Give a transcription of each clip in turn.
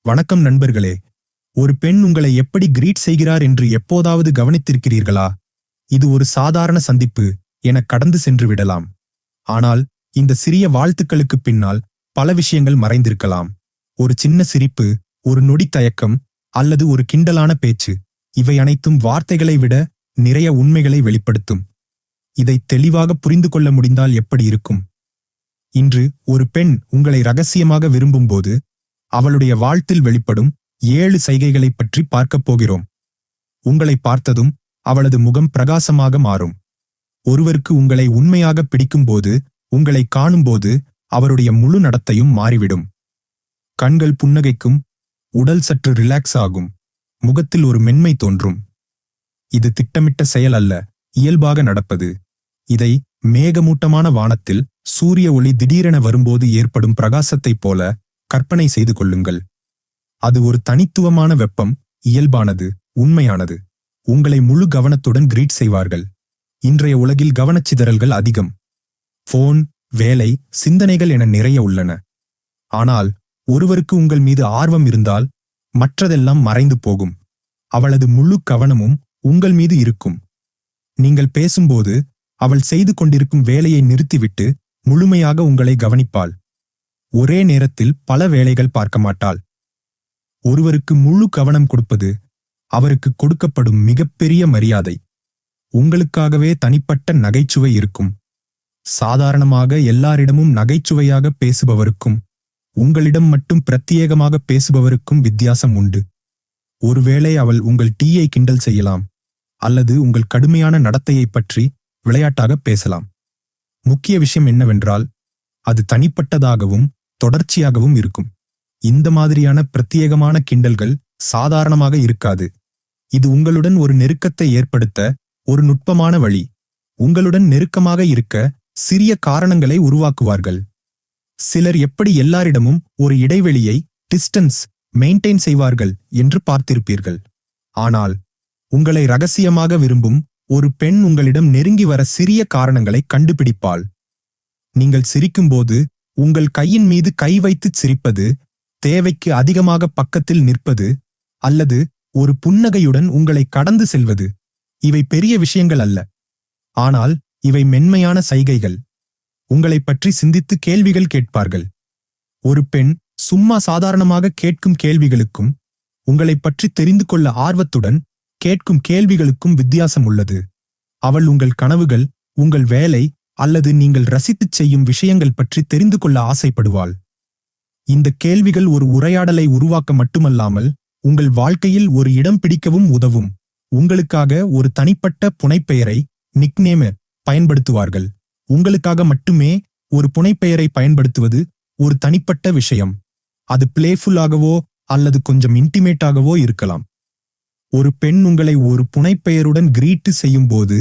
வணக்கம் நண்பர்களே. ஒரு பெண் உங்களை எப்படி கிரீட் செய்கிறார் என்று எப்போதாவது கவனித்திருக்கிறீர்களா? இது ஒரு சாதாரண சந்திப்பு என கடந்து சென்று விடலாம். ஆனால் இந்த சிறிய வாழ்த்துக்களுக்கு பின்னால் பல விஷயங்கள் மறைந்திருக்கலாம். ஒரு சின்ன சிரிப்பு, ஒரு நொடி தயக்கம் அல்லது ஒரு கிண்டலான பேச்சு, இவை அனைத்தும் வார்த்தைகளை விட நிறைய உண்மைகளை வெளிப்படுத்தும். இதை தெளிவாக புரிந்து கொள்ள முடிந்தால் எப்படி இருக்கும்? இன்று ஒரு பெண் உங்களை ரகசியமாக விரும்பும்போது அவளுடைய வாழ்த்தில் வெளிப்படும் 7 சைகைகளைப் பற்றி பார்க்கப் போகிறோம். உங்களை பார்த்ததும் அவளது முகம் பிரகாசமாக மாறும். ஒருவருக்கு உங்களை உண்மையாக பிடிக்கும்போது, உங்களை காணும்போது அவருடைய முழு நடத்தையும் மாறிவிடும். கண்கள் புன்னகைக்கும், உடல் சற்று ரிலாக்ஸ் ஆகும், முகத்தில் ஒரு மென்மை தோன்றும். இது திட்டமிட்ட செயல் அல்ல, இயல்பாக நடப்பது. இதை மேகமூட்டமான வானத்தில் சூரிய ஒளி திடீரென வரும்போது ஏற்படும் பிரகாசத்தைப் போல கற்பனை செய்து கொள்ளுங்கள். அது ஒரு தனித்துவமான வெப்பம், இயல்பானது, உண்மையானது. உங்களை முழு கவனத்துடன் கிரீட் செய்வார்கள். இன்றைய உலகில் கவனச்சிதறல்கள் அதிகம். போன், வேலை, சிந்தனைகள் என நிறைய உள்ளன. ஆனால் ஒருவருக்கு உங்கள் மீது ஆர்வம் இருந்தால் மற்றதெல்லாம் மறைந்து போகும். அவளது முழு கவனமும் உங்கள் மீது இருக்கும். நீங்கள் பேசும்போது அவள் செய்து கொண்டிருக்கும் வேலையை நிறுத்திவிட்டு முழுமையாக உங்களை கவனிப்பாள். ஒரே நேரத்தில் பல வேலைகள் பார்க்க மாட்டாள். ஒருவருக்கு முழு கவனம் கொடுப்பது அவருக்கு கொடுக்கப்படும் மிகப்பெரிய மரியாதை. உங்களுக்காகவே தனிப்பட்ட நகைச்சுவை இருக்கும். சாதாரணமாக எல்லாரிடமும் நகைச்சுவையாக பேசுபவருக்கும் உங்களிடம் மட்டும் பிரத்யேகமாக பேசுபவருக்கும் வித்தியாசம் உண்டு. ஒருவேளை அவள் உங்கள் டீயை கிண்டல் செய்யலாம், அல்லது உங்கள் கடுமையான நடத்தையை பற்றி விளையாட்டாக பேசலாம். முக்கிய விஷயம் என்னவென்றால், அது தனிப்பட்டதாகவும் தொடர்ச்சியாகவும் இருக்கும். இந்த மாதிரியான பிரத்யேகமான கிண்டல்கள் சாதாரணமாக இருக்காது. இது உங்களுடன் ஒரு நெருக்கத்தை ஏற்படுத்த ஒரு நுட்பமான வழி. உங்களுடன் நெருக்கமாக இருக்க சிறிய காரணங்களை உருவாக்குவார்கள். சிலர் எப்படி எல்லாரிடமும் ஒரு இடைவெளியை, டிஸ்டன்ஸ் மெயின்டைன் செய்வார்கள் என்று பார்த்திருப்பீர்கள். ஆனால் உங்களை ரகசியமாக விரும்பும் ஒரு பெண் உங்களிடம் நெருங்கி வர சிறிய காரணங்களை கண்டுபிடிப்பாள். நீங்கள் சிரிக்கும்போது உங்கள் கையின் மீது கை வைத்து சிரிப்பது, தேவைக்கு அதிகமாக பக்கத்தில் நிற்பது, அல்லது ஒரு புன்னகையுடன் உங்களை கடந்து செல்வது, இவை பெரிய விஷயங்கள் அல்ல. ஆனால் இவை மென்மையான சைகைகள். உங்களை பற்றி சிந்தித்து கேள்விகள் கேட்பார்கள். ஒரு பெண் சும்மா சாதாரணமாக கேட்கும் கேள்விகளுக்கும் உங்களை பற்றி தெரிந்து கொள்ள ஆர்வத்துடன் கேட்கும் கேள்விகளுக்கும் வித்தியாசம் உள்ளது. அவள் உங்கள் கனவுகள், உங்கள் வேலை அல்லது நீங்கள் ரசித்துச் செய்யும் விஷயங்கள் பற்றி தெரிந்து கொள்ள ஆசைப்படுவாள். இந்த கேள்விகள் ஒரு உரையாடலை உருவாக்க மட்டுமல்லாமல் உங்கள் வாழ்க்கையில் ஒரு இடம் பிடிக்கவும் உதவும். உங்களுக்காக ஒரு தனிப்பட்ட புனைப்பெயரை, நிக்நேம் பயன்படுத்துவார்கள். உங்களுக்காக மட்டுமே ஒரு புனைப்பெயரை பயன்படுத்துவது ஒரு தனிப்பட்ட விஷயம். அது பிளேஃபுல்லாகவோ அல்லது கொஞ்சம் இன்டிமேட்டாகவோ இருக்கலாம். ஒரு பெண் உங்களை ஒரு புனைப்பெயருடன் கிரீட் செய்யும் போது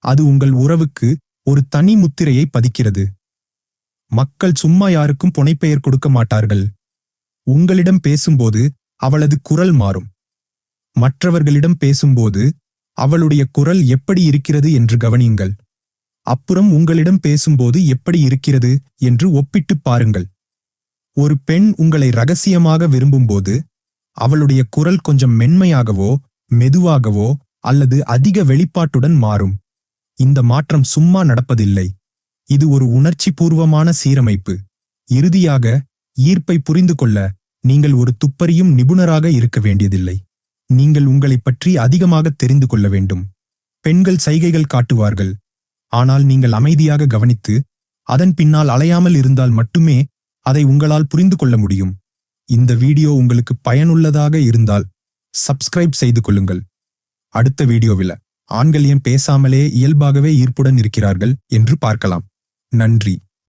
அது உங்கள் உறவுக்கு ஒரு தனி முத்திரையை பதிக்கிறது. மக்கள் சும்மா யாருக்கும் புனைப்பெயர் கொடுக்க மாட்டார்கள். உங்களிடம் பேசும்போது அவளது குரல் மாறும். மற்றவர்களிடம் பேசும்போது அவளுடைய குரல் எப்படி இருக்கிறது என்று கவனியுங்கள். அப்புறம் உங்களிடம் பேசும்போது எப்படி இருக்கிறது என்று ஒப்பிட்டுப் பாருங்கள். ஒரு பெண் உங்களை ரகசியமாக விரும்பும்போது அவளுடைய குரல் கொஞ்சம் மென்மையாகவோ, மெதுவாகவோ அல்லது அதிக வெளிப்பாட்டுடன் மாறும். இந்த மாற்றம் சும்மா நடப்பதில்லை. இது ஒரு உணர்ச்சிபூர்வமான சீரமைப்பு. இறுதியாக, ஈர்ப்பை புரிந்து கொள்ள நீங்கள் ஒரு துப்பறியும் நிபுணராக இருக்க வேண்டியதில்லை. நீங்கள் உங்களைப் பற்றி அதிகமாக தெரிந்து கொள்ள வேண்டும். பெண்கள் சைகைகள் காட்டுவார்கள். ஆனால் நீங்கள் அமைதியாக கவனித்து அதன் பின்னால் அலையாமல் இருந்தால் மட்டுமே அதை உங்களால் புரிந்து கொள்ள முடியும். இந்த வீடியோ உங்களுக்கு பயனுள்ளதாக இருந்தால் சப்ஸ்கிரைப் செய்து கொள்ளுங்கள். அடுத்த வீடியோவில் ஆண்கள் ஏன் பேசாமலே இயல்பாகவே ஈர்ப்புடன் இருக்கிறார்கள் என்று பார்க்கலாம். நன்றி.